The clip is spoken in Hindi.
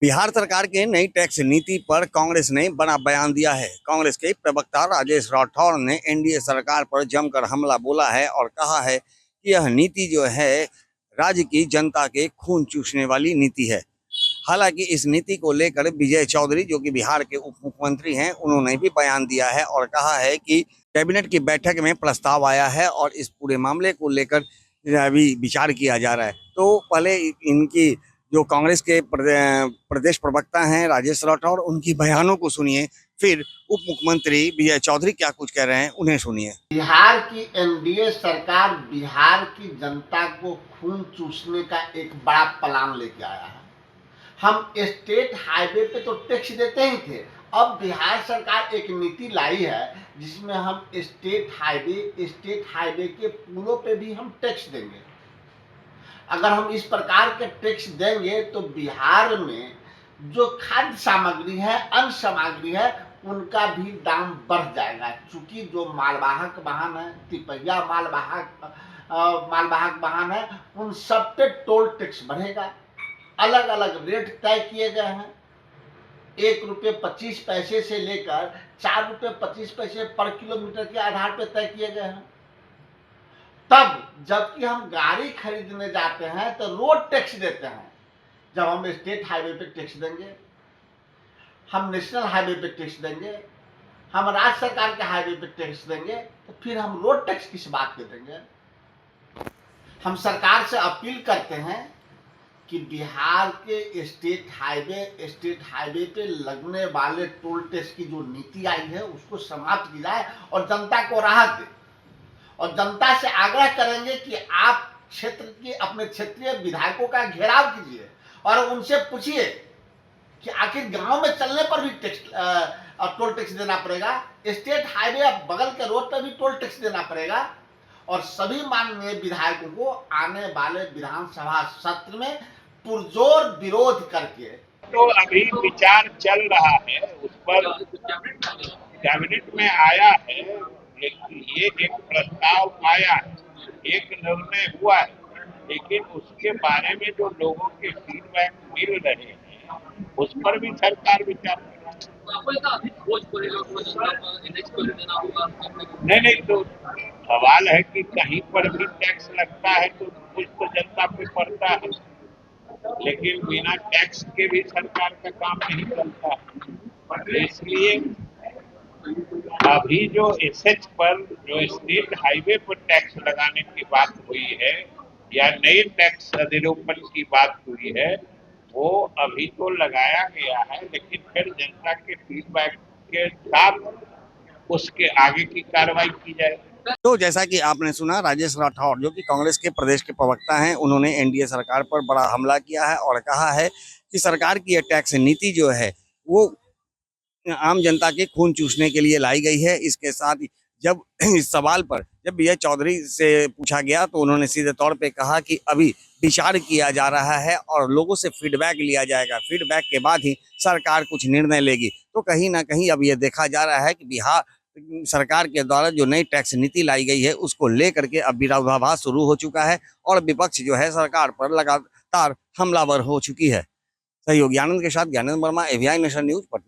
बिहार सरकार के नई टैक्स नीति पर कांग्रेस ने बड़ा बयान दिया है। कांग्रेस के प्रवक्ता राजेश राठौर ने एनडीए सरकार पर जमकर हमला बोला है और कहा है कि यह नीति जो है राज्य की जनता के खून चूसने वाली नीति है। हालांकि इस नीति को लेकर विजय चौधरी जो कि बिहार के उप मुख्यमंत्री हैं, उन्होंने भी बयान दिया है और कहा है कि कैबिनेट की बैठक में प्रस्ताव आया है और इस पूरे मामले को लेकर अभी विचार किया जा रहा है। तो पहले इनकी जो कांग्रेस के प्रदेश प्रवक्ता हैं राजेश राठौर, उनकी बयानों को सुनिए, फिर उप मुख्यमंत्री विजय चौधरी क्या कुछ कह रहे हैं उन्हें सुनिए। बिहार की एनडीए सरकार बिहार की जनता को खून चूसने का एक बड़ा प्लान लेके आया है। हम स्टेट हाईवे पे तो टैक्स देते ही थे, अब बिहार सरकार एक नीति लाई है जिसमें हम स्टेट हाईवे के पुलों पे भी हम टैक्स देंगे। अगर हम इस प्रकार के टैक्स देंगे तो बिहार में जो खाद्य सामग्री है, अन्न सामग्री है, उनका भी दाम बढ़ जाएगा। चूंकि जो मालवाहक वाहन है, तिपहिया मालवाहक वाहन है, उन सब पे टोल टैक्स बढ़ेगा। अलग अलग रेट तय किए गए हैं। 1.25 रुपये से लेकर 4.25 रुपये पर किलोमीटर के आधार पर तय किए गए हैं। तब जबकि हम गाड़ी खरीदने जाते हैं तो रोड टैक्स देते हैं। जब हम स्टेट हाईवे पे टैक्स देंगे, हम नेशनल हाईवे पे टैक्स देंगे, हम राज्य सरकार के हाईवे पे टैक्स देंगे, तो फिर हम रोड टैक्स किस बात पे देंगे? हम सरकार से अपील करते हैं कि बिहार के स्टेट हाईवे पे लगने वाले टोल टैक्स की जो नीति आई है उसको समाप्त की जाए और जनता को राहत दे। और जनता से आग्रह करेंगे कि आप क्षेत्र के अपने क्षेत्रीय विधायकों का घेराव कीजिए और उनसे पूछिए कि आखिर गांव में चलने पर भी टोल टैक्स देना पड़ेगा, स्टेट हाईवे बगल के रोड पर भी टोल टैक्स देना पड़ेगा। और सभी माननीय विधायकों को आने वाले विधानसभा सत्र में पुरजोर विरोध करके तो अभी विचार चल रहा है, उस पर कैबिनेट में आया है, ये एक प्रस्ताव आया है, एक निर्णय हुआ है, लेकिन उसके बारे में जो लोगों के फीडबैक मिल रहे हैं उस पर भी सरकार विचार कर रही है। नहीं, तो सवाल है कि कहीं पर भी टैक्स लगता है तो कुछ तो जनता पे पड़ता है, लेकिन बिना टैक्स के भी सरकार का काम नहीं चलता है। इसलिए अभी जो एसएच पर जो स्टेट हाईवे पर टैक्स लगाने की बात हुई है या नए टैक्स अधिरोपण की बात हुई है, वो अभी तो लगाया गया है, लेकिन फिर जनता के फीडबैक के साथ उसके आगे की कार्रवाई की जाए। तो जैसा कि आपने सुना, राजेश राठौर जो कि कांग्रेस के प्रदेश के प्रवक्ता हैं, उन्होंने एनडीए सरकार पर बड़ा हमला किया है और कहा है कि सरकार की यह टैक्स नीति जो है वो आम जनता के खून चूसने के लिए लाई गई है। इसके साथ ही जब इस सवाल पर जब विजय चौधरी से पूछा गया तो उन्होंने सीधे तौर पे कहा कि अभी विचार किया जा रहा है और लोगों से फीडबैक लिया जाएगा, फीडबैक के बाद ही सरकार कुछ निर्णय लेगी। तो कहीं ना कहीं अब ये देखा जा रहा है कि बिहार सरकार के द्वारा जो नई टैक्स नीति लाई गई है उसको लेकर के अब विरोधाभास शुरू हो चुका है और विपक्ष जो है सरकार पर लगातार हमलावर हो चुकी है। सहयोगी आनंद के साथ Gyanendra Verma, AVI nation news, Patna.